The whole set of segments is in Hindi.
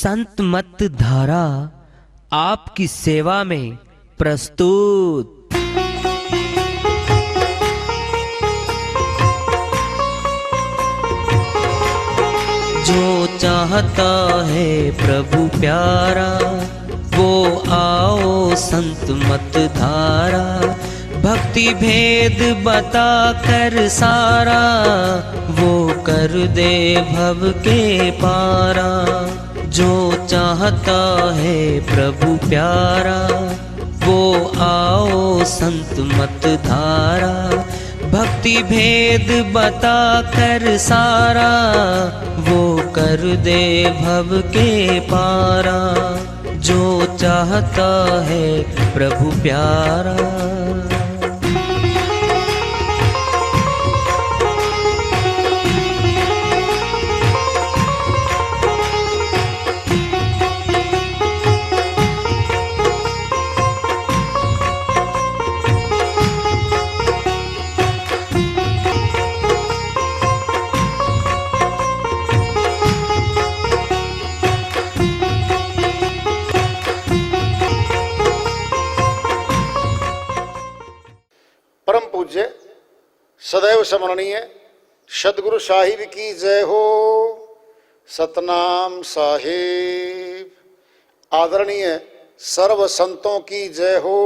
संत मत धारा आपकी सेवा में प्रस्तुत। जो चाहता है प्रभु प्यारा, वो आओ संत मत धारा। भक्ति भेद बता कर सारा, वो कर दे भव के पारा। जो चाहता है प्रभु प्यारा, वो आओ संत मत धारा। भक्ति भेद बता कर सारा, वो कर दे भव के पारा। जो चाहता है प्रभु प्यारा। परम पूज्य सदैव स्मरणीय सदगुरु साहिब की जय हो। सतनाम साहिब। आदरणीय सर्व संतों की जय हो।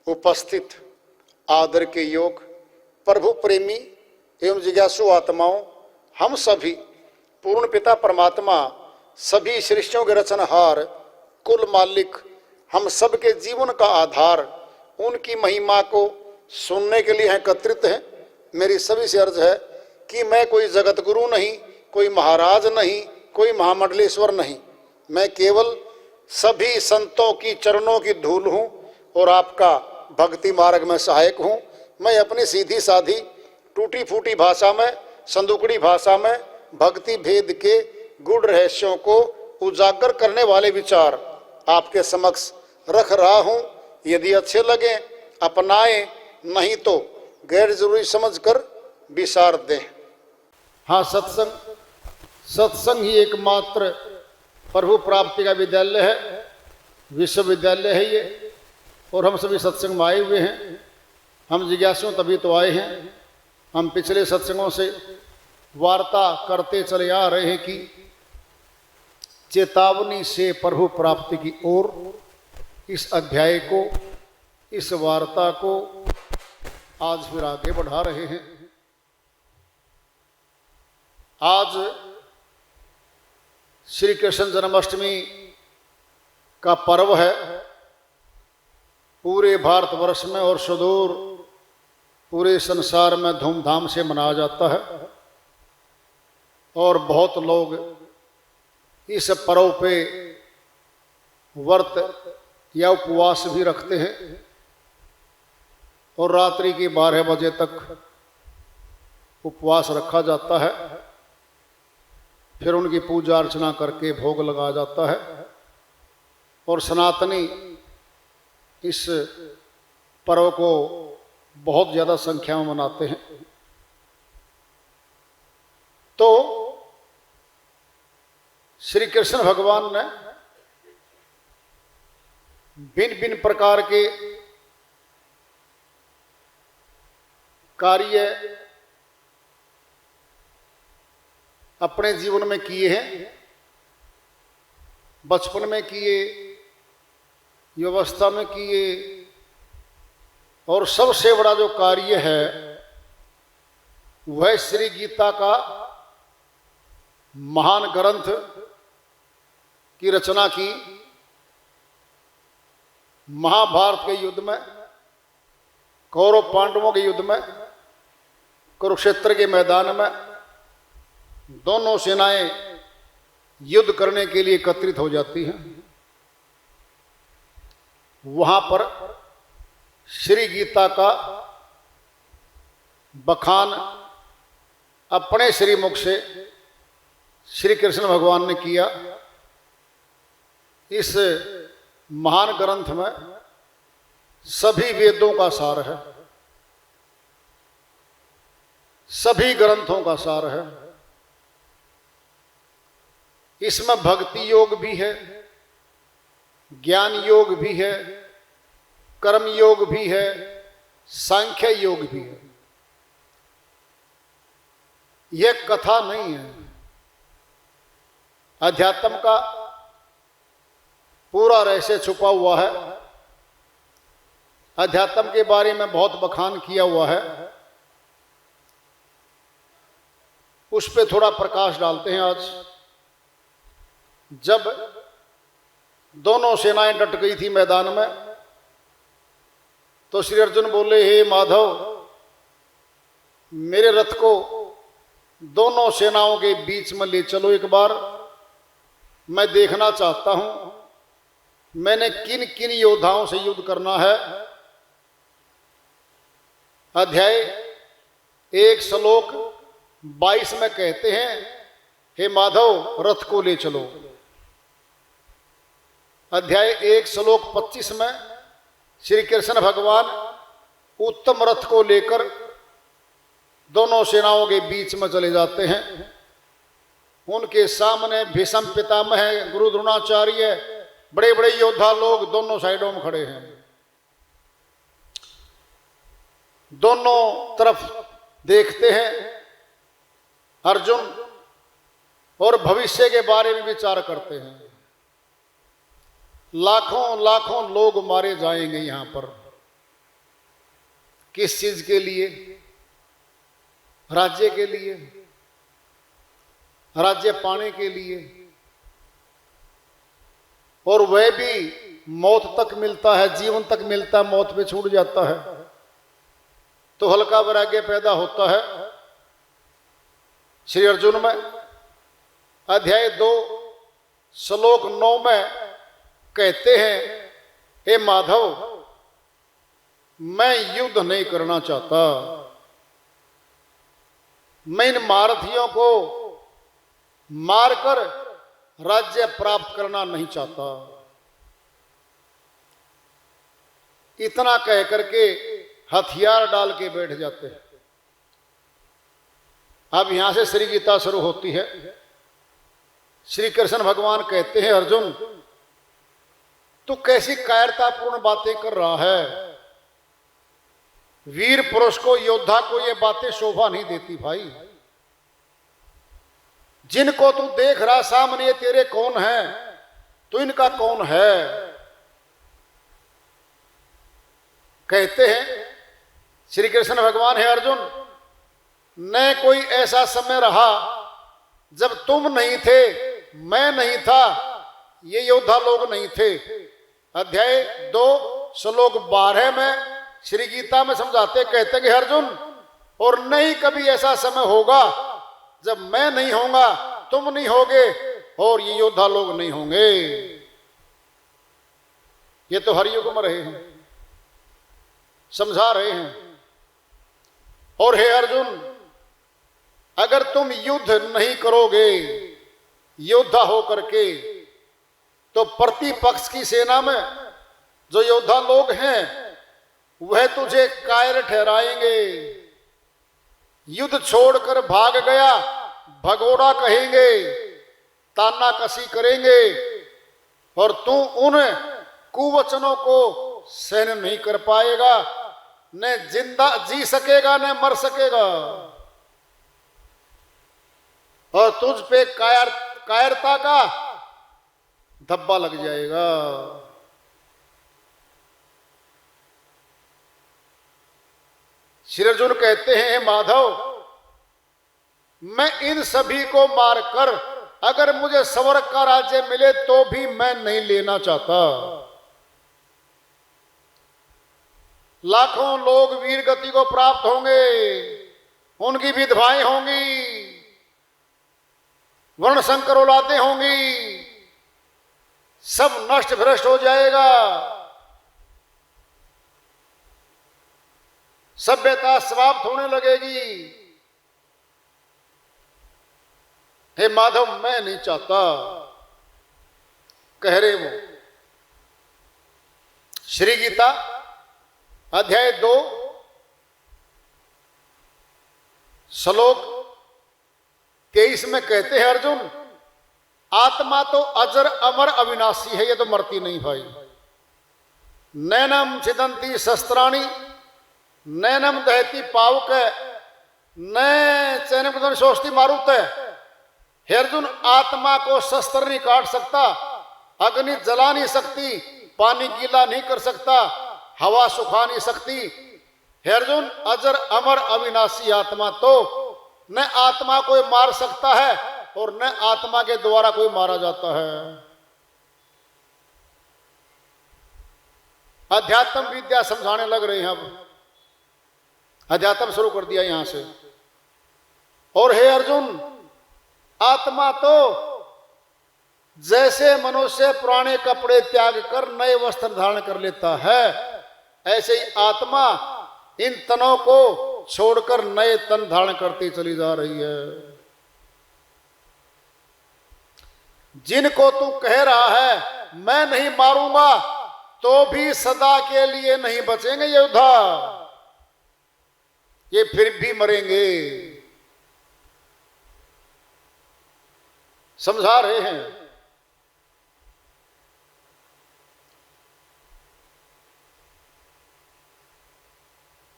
उपस्थित आदर के योग प्रभु प्रेमी एवं जिज्ञासु आत्माओं, हम सभी पूर्ण पिता परमात्मा, सभी सृष्टियों के रचनहार, कुल मालिक, हम सबके जीवन का आधार, उनकी महिमा को सुनने के लिए एकत्रित हैं। मेरी सभी से अर्ज है कि मैं कोई जगत गुरु नहीं, कोई महाराज नहीं, कोई महामंडलेश्वर नहीं। मैं केवल सभी संतों की चरणों की धूल हूँ और आपका भक्ति मार्ग में सहायक हूँ। मैं अपनी सीधी साधी टूटी फूटी भाषा में, संदुकड़ी भाषा में भक्ति भेद के गूढ़ रहस्यों को उजागर करने वाले विचार आपके समक्ष रख रहा हूँ। यदि अच्छे लगे अपनाएं, नहीं तो गैर जरूरी समझकर विसार दें। हाँ, सत्संग ही एकमात्र प्रभु प्राप्ति का विद्यालय है, विश्वविद्यालय है ये। और हम सभी सत्संग में आए हुए हैं। हम जिज्ञासु तभी तो आए हैं। हम पिछले सत्संगों से वार्ता करते चले आ रहे हैं कि चेतावनी से प्रभु प्राप्ति की ओर, इस अध्याय को, इस वार्ता को आज फिर आगे बढ़ा रहे हैं। आज श्री कृष्ण जन्माष्टमी का पर्व है। पूरे भारतवर्ष में और सुदूर पूरे संसार में धूमधाम से मनाया जाता है और बहुत लोग इस पर्व पे व्रत या उपवास भी रखते हैं और रात्रि के 12 बजे तक उपवास रखा जाता है। फिर उनकी पूजा अर्चना करके भोग लगाया जाता है और सनातनी इस पर्व को बहुत ज़्यादा संख्या में मनाते हैं। तो श्री कृष्ण भगवान ने भिन्न भिन्न प्रकार के कार्य अपने जीवन में किए हैं। बचपन में किए, युवावस्था में किए, और सबसे बड़ा जो कार्य है वह श्री गीता का महान ग्रंथ की रचना की। महाभारत के युद्ध में, कौरव पांडवों के युद्ध में, कुरुक्षेत्र के मैदान में दोनों सेनाएं युद्ध करने के लिए एकत्रित हो जाती हैं। वहां पर श्री गीता का बखान अपने श्री मुख से श्री कृष्ण भगवान ने किया। इस महान ग्रंथ में सभी वेदों का सार है, सभी ग्रंथों का सार है। इसमें भक्ति योग भी है, ज्ञान योग भी है, कर्म योग भी है, सांख्य योग भी है। यह कथा नहीं है, अध्यात्म का पूरा रहस्य छुपा हुआ है। अध्यात्म के बारे में बहुत बखान किया हुआ है, उस पर थोड़ा प्रकाश डालते हैं आज। जब दोनों सेनाएं डट गई थी मैदान में, तो श्री अर्जुन बोले, हे माधव, मेरे रथ को दोनों सेनाओं के बीच में ले चलो एक बार, मैं देखना चाहता हूं मैंने किन किन योद्धाओं से युद्ध करना है। अध्याय 1 श्लोक 22 में कहते हैं, हे माधव, रथ को ले चलो। अध्याय 1 श्लोक 25 में श्री कृष्ण भगवान उत्तम रथ को लेकर दोनों सेनाओं के बीच में चले जाते हैं। उनके सामने भीष्म पितामह, गुरु द्रोणाचार्य, बड़े बड़े योद्धा लोग दोनों साइडों में खड़े हैं। दोनों तरफ देखते हैं अर्जुन, और भविष्य के बारे में विचार करते हैं। लाखों लाखों लोग मारे जाएंगे यहां पर, किस चीज के लिए? राज्य के लिए, राज्य पाने के लिए, और वह भी मौत तक मिलता है, जीवन तक मिलता है, मौत पे छूट जाता है, तो हल्का वैराग्य पैदा होता है। श्री अर्जुन में अध्याय 2 श्लोक 9 में कहते हैं, हे माधव, मैं युद्ध नहीं करना चाहता, मैं इन महारथियों को मारकर राज्य प्राप्त करना नहीं चाहता। इतना कह करके हथियार डाल के बैठ जाते हैं। अब यहां से श्री गीता शुरू होती है। श्री कृष्ण भगवान कहते हैं, अर्जुन, तू कैसी कायरतापूर्ण बातें कर रहा है? वीर पुरुष को, योद्धा को ये बातें शोभा नहीं देती भाई। जिनको तू देख रहा सामने, ये तेरे कौन है? तू इनका कौन है? कहते हैं श्री कृष्ण भगवान, है अर्जुन, न कोई ऐसा समय रहा जब तुम नहीं थे, मैं नहीं था, ये योद्धा लोग नहीं थे। अध्याय 2 श्लोक 12 में श्री गीता में समझाते, कहते कि अर्जुन, और नहीं कभी ऐसा समय होगा जब मैं नहीं होगा, तुम नहीं होगे, और ये योद्धा लोग नहीं होंगे। ये तो हर युग में रहे हैं, समझा रहे हैं। और हे अर्जुन, अगर तुम युद्ध नहीं करोगे योद्धा होकर के, तो प्रतिपक्ष की सेना में जो योद्धा लोग हैं वह तुझे कायर ठहराएंगे। युद्ध छोड़कर भाग गया भगोड़ा कहेंगे, ताना कसी करेंगे, और तू उन कुवचनों को सहन नहीं कर पाएगा, न जिंदा जी सकेगा न मर सकेगा, और तुझ पे कायरता का धब्बा लग जाएगा। श्री अर्जुन कहते हैं, माधव, मैं इन सभी को मारकर अगर मुझे स्वर्ग का राज्य मिले तो भी मैं नहीं लेना चाहता। लाखों लोग वीर गति को प्राप्त होंगे, उनकी विधवाएं होंगी, वर्ण संकर औलादें होंगी, सब नष्ट भ्रष्ट हो जाएगा, सभ्यता समाप्त होने लगेगी। हे माधव, मैं नहीं चाहता, कह रहे वो। श्री गीता अध्याय 2 श्लोक 23 में कहते हैं, अर्जुन, आत्मा तो अजर अमर अविनाशी है, ये तो मरती नहीं भाई। नैनम छिदंती शस्त्राणी नैनम दहती पावक नय चैनम सोचती मारुत है। हे अर्जुन, आत्मा को शस्त्र नहीं काट सकता, अग्नि जला नहीं सकती, पानी गीला नहीं कर सकता, हवा सुखा नहीं सकती। हे अर्जुन, अजर अमर अविनाशी आत्मा तो न आत्मा कोई मार सकता है और न आत्मा के द्वारा कोई मारा जाता है। अध्यात्म विद्या समझाने लग रहे हैं, अब अध्यात्म शुरू कर दिया यहां से। और हे अर्जुन, आत्मा तो जैसे मनुष्य पुराने कपड़े त्याग कर नए वस्त्र धारण कर लेता है, ऐसे ही आत्मा इन तनों को छोड़कर नए तन धारण करती चली जा रही है। जिनको तू कह रहा है मैं नहीं मारूंगा, तो भी सदा के लिए नहीं बचेंगे योद्धा, ये फिर भी मरेंगे। समझा रहे हैं।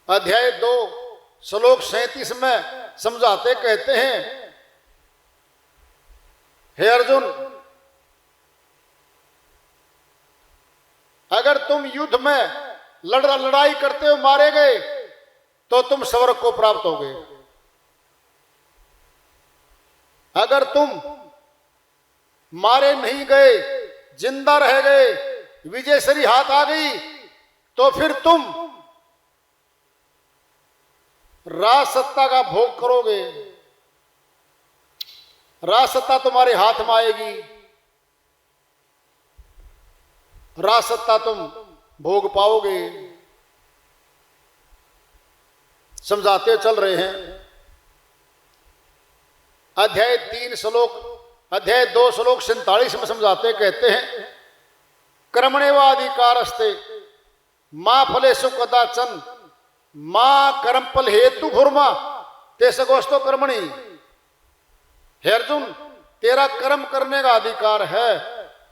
अध्याय 2 श्लोक 37 में समझाते कहते हैं, हे अर्जुन, अगर तुम युद्ध में लड़ाई करते हो मारे गए तो तुम स्वर्ग को प्राप्त होगे। अगर तुम मारे नहीं गए, जिंदा रह गए, विजयश्री हाथ आ गई, तो फिर तुम राज सत्ता का भोग करोगे। राज सत्ता तुम्हारे हाथ में आएगी, राज सत्ता तुम भोग पाओगे। समझाते चल रहे हैं। अध्याय 2 श्लोक 47 में समझाते कहते हैं, कर्मण्येवाधिकारस्ते मां फलेषु कदाचन मां कर्म फल हेतु भूर्मा ते सगोस्तो कर्मणि। हे अर्जुन, तेरा कर्म करने का अधिकार है,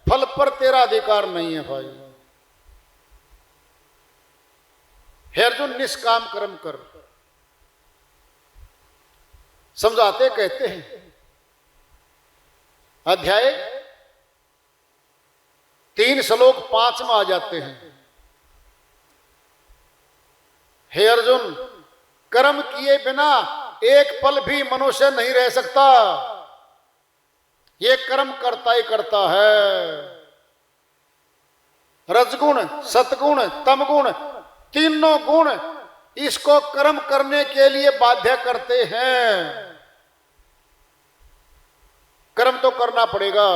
फल पर तेरा अधिकार नहीं है भाई। हे अर्जुन, निष्काम कर्म कर। समझाते कहते हैं, अध्याय 3 श्लोक 5 में आ जाते हैं, हे अर्जुन, कर्म किए बिना एक पल भी मनुष्य नहीं रह सकता, ये कर्म करता ही करता है। रजगुण, सतगुण, तमगुण, तीनों गुण इसको कर्म करने के लिए बाध्य करते हैं। कर्म तो करना पड़ेगा।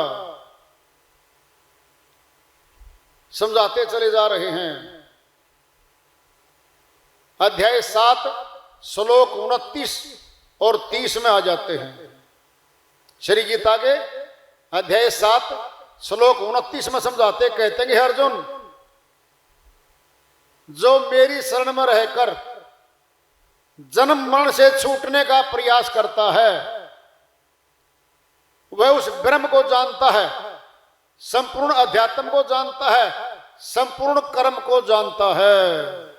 समझाते चले जा रहे हैं। अध्याय 7 श्लोक 29 और 30 में आ जाते हैं। श्री गीता के अध्याय 7 श्लोक 29 में समझाते कहते हैं, अर्जुन, जो मेरी शरण में रहकर जन्म मरण से छूटने का प्रयास करता है, वह उस ब्रह्म को जानता है, संपूर्ण अध्यात्म को जानता है, संपूर्ण कर्म को जानता है।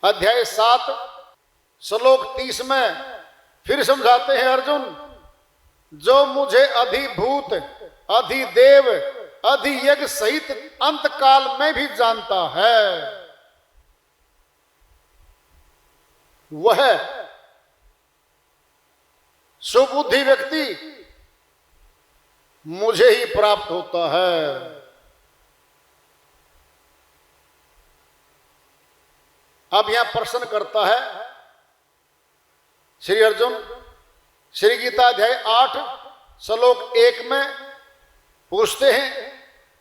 अध्याय 7 श्लोक 30 में फिर समझाते हैं, अर्जुन, जो मुझे अधिभूत, अधिदेव, अधियज्ञ सहित अंत काल में भी जानता है, वह सुबुद्धि व्यक्ति मुझे ही प्राप्त होता है। अब यहां प्रश्न करता है श्री अर्जुन। श्री गीता अध्याय 8 श्लोक 1 में पूछते हैं,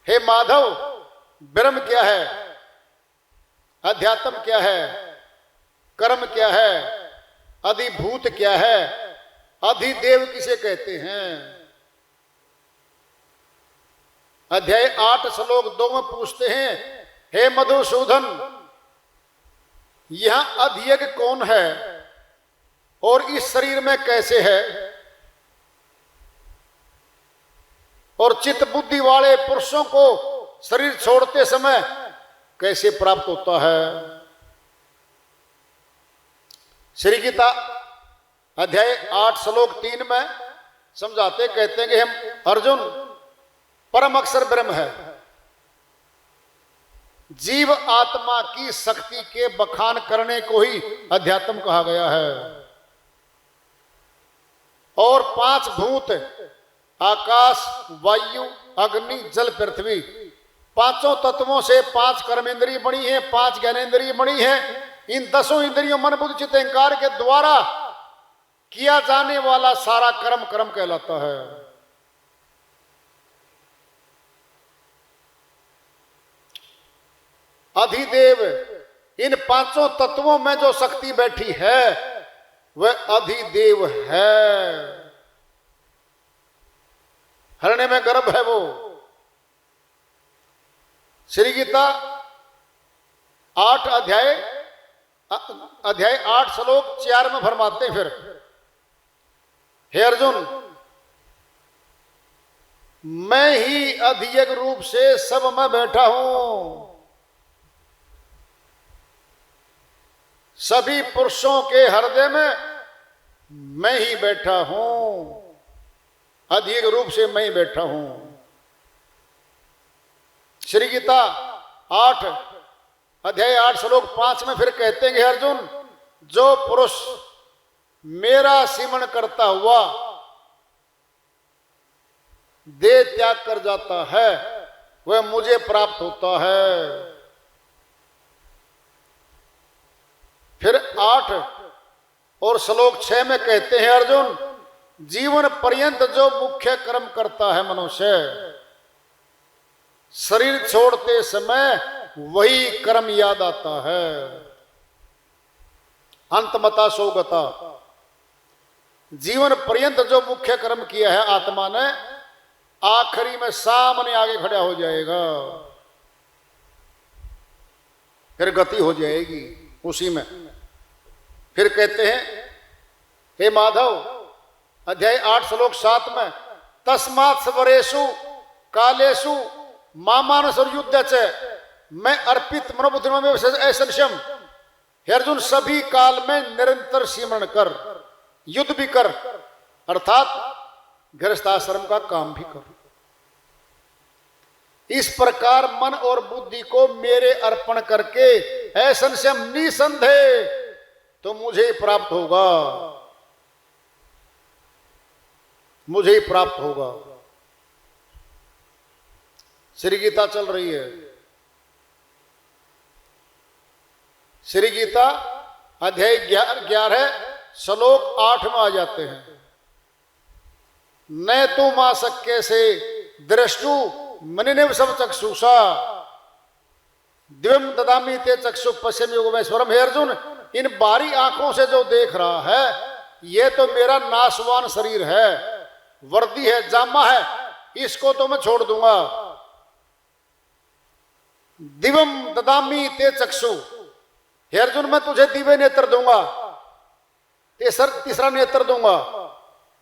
हे माधव, ब्रह्म क्या है, अध्यात्म क्या है, कर्म क्या है, अधिभूत क्या है, अधिदेव किसे कहते हैं। अध्याय 8 श्लोक 2 में पूछते हैं, हे मधुसूदन, यहां अधियज्ञ कौन है और इस शरीर में कैसे है। और चित्त बुद्धि वाले पुरुषों को शरीर छोड़ते समय कैसे प्राप्त होता है। श्री गीता अध्याय 8 श्लोक 3 में समझाते कहते हैं कि हम अर्जुन परम अक्षर ब्रह्म है। जीव आत्मा की शक्ति के बखान करने को ही अध्यात्म कहा गया है। और 5 भूत आकाश, वायु, अग्नि, जल, पृथ्वी, 5 तत्वों से 5 कर्मेंद्रिय बनी है, 5 ज्ञानेंद्रिय बनी है। इन 10 इंद्रियों मन बुद्धि चित्त अहंकार के द्वारा किया जाने वाला सारा कर्म कर्म कहलाता है। अधिदेव, इन 5 तत्वों में जो शक्ति बैठी है वह अधिदेव है। हरणे में गर्भ है वो। श्री गीता 8 अध्याय 8 श्लोक 4 में फरमाते हैं फिर, हे अर्जुन, मैं ही अधिक रूप से सब में बैठा हूं। सभी पुरुषों के हृदय में मैं ही बैठा हूं। अधिक रूप से मैं ही बैठा हूं। श्री गीता 8 अध्याय 8 श्लोक 5 में फिर कहते हैं कि अर्जुन, जो पुरुष मेरा सिमरण करता हुआ देह त्याग कर जाता है वह मुझे प्राप्त होता है। फिर 8 और श्लोक 6 में कहते हैं अर्जुन, जीवन पर्यंत जो मुख्य कर्म करता है मनुष्य, शरीर छोड़ते समय वही कर्म याद आता है। अंतमता सौगता, जीवन पर्यंत जो मुख्य कर्म किया है आत्मा ने, आखिरी में सामने आगे खड़ा हो जाएगा, फिर गति हो जाएगी उसी में। फिर कहते हैं, हे माधव, अध्याय 8 श्लोक 7 में, तस्मात् स्वरेषु कालेषु मामानस और युद्ध च मैं अर्पित मनोबुद्धि में असंशयम। हे अर्जुन, सभी काल में निरंतर सिमरण कर, युद्ध भी कर, अर्थात गृहस्थाश्रम का काम भी कर। इस प्रकार मन और बुद्धि को मेरे अर्पण करके असंशयम निसंदेह तो मुझे ही प्राप्त होगा, मुझे ही प्राप्त होगा। श्री गीता चल रही है। श्री गीता अध्याय 11 श्लोक 8 में आ जाते हैं, न तो मा शक्य से दृष्टु मनिनेव सब चक्षुषा दिव्यम ददामी ते चक्षु पश्चिम योगमेश्वरम। हे अर्जुन, इन बारी आंखों से जो देख रहा है ये तो मेरा नाशवान शरीर है, वर्दी है, जामा है, इसको तो मैं छोड़ दूंगा। दिव्यम ददामी ते चक्षु, हे अर्जुन, मैं तुझे दिव्य नेत्र दूंगा, तीसरा नेत्र दूंगा,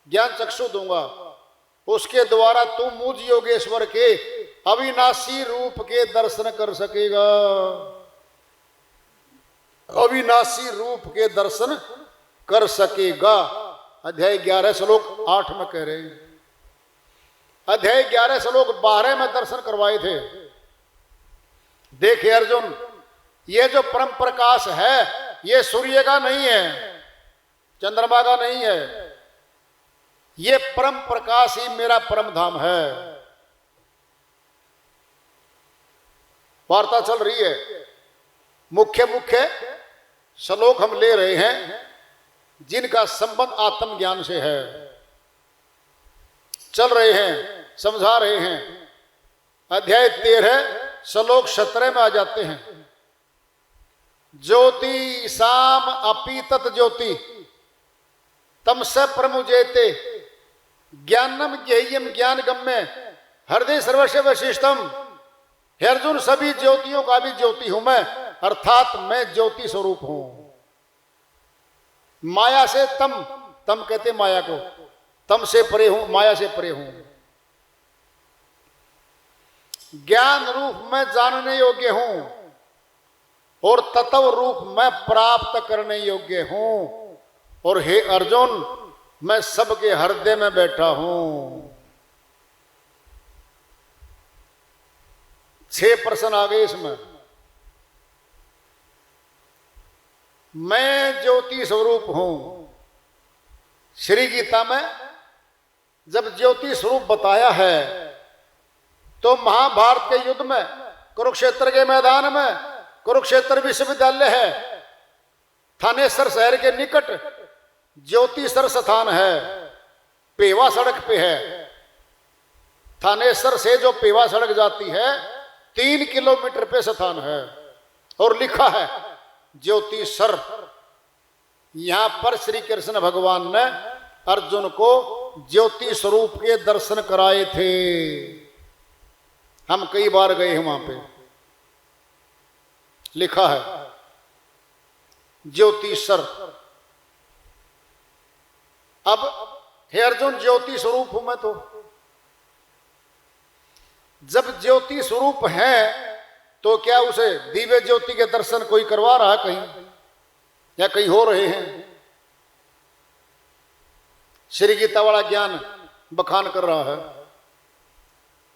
ज्ञान चक्षु दूंगा। उसके द्वारा तू मुझ योगेश्वर के अविनाशी रूप के दर्शन कर सकेगा। अविनाशी रूप के दर्शन कर सकेगा। अध्याय 11 श्लोक 8 में कह रहे हैं। अध्याय 11 श्लोक 12 में दर्शन करवाए थे। देखिए अर्जुन, ये जो परम प्रकाश है ये सूर्य का नहीं है, चंद्रमा का नहीं है, ये परम प्रकाश ही मेरा परम धाम है। वार्ता चल रही है, मुख्य मुख्य श्लोक हम ले रहे हैं जिनका संबंध आत्मज्ञान से है। चल रहे हैं, समझा रहे हैं। अध्याय 13 श्लोक 17 में आ जाते हैं, ज्योति साम अपि तत् ज्योति तमस प्रमुजेते ज्ञानम ज्ञेयम ज्ञान गम्य हृदय सर्वस्व वशिष्ठम। हे अर्जुन, सभी ज्योतियों का भी ज्योति हूं मैं, अर्थात मैं ज्योति स्वरूप हूं। माया से तम कहते माया को, तम से परे हूं, माया से परे हूं। ज्ञान रूप में जानने योग्य हूं और तत्व रूप में प्राप्त करने योग्य हूं। और हे अर्जुन, मैं सबके हृदय में बैठा हूं। 6 प्रश्न आ गए इसमें। मैं ज्योति स्वरूप हूं। श्री गीता में जब ज्योति स्वरूप बताया है तो महाभारत के युद्ध में कुरुक्षेत्र के मैदान में, कुरुक्षेत्र विश्वविद्यालय है, थानेसर शहर के निकट ज्योतिसर स्थान है, पेवा सड़क पे है। थानेसर से जो पेवा सड़क जाती है 3 किलोमीटर पे स्थान है और लिखा है ज्योतिसर। यहां पर श्री कृष्ण भगवान ने अर्जुन को ज्योति स्वरूप के दर्शन कराए थे। हम कई बार गए हैं वहां पे, लिखा है ज्योतिसर। अब हे अर्जुन, ज्योति स्वरूप हूं मैं, तो जब ज्योति स्वरूप है तो क्या उसे दिव्य ज्योति के दर्शन कोई करवा रहा है कहीं, या कहीं हो रहे हैं? श्री गीता वाला ज्ञान बखान कर रहा है।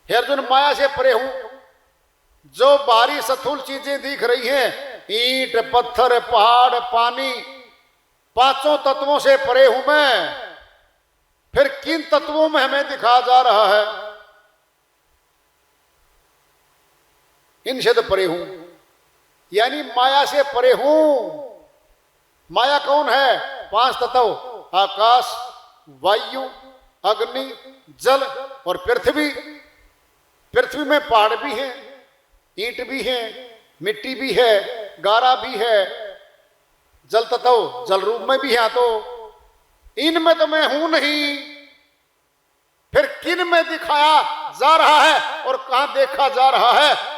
हे अर्जुन, माया से परे हूं। जो बाहरी स्थूल चीजें दिख रही हैं, ईंट, पत्थर, पहाड़, पानी, 5 तत्वों से परे हूं मैं। फिर किन तत्वों में हमें दिखा जा रहा है? इनसे तो परे हूं, यानी माया से परे हूं। माया कौन है? 5 तत्व, आकाश, वायु, अग्नि, जल और पृथ्वी। पृथ्वी में पहाड़ भी हैं, ईंट भी है, मिट्टी भी है, गारा भी है, जल तत्व जल रूप में भी है। तो इनमें तो मैं हूं नहीं। फिर किन में दिखाया जा रहा है और कहां देखा जा रहा है?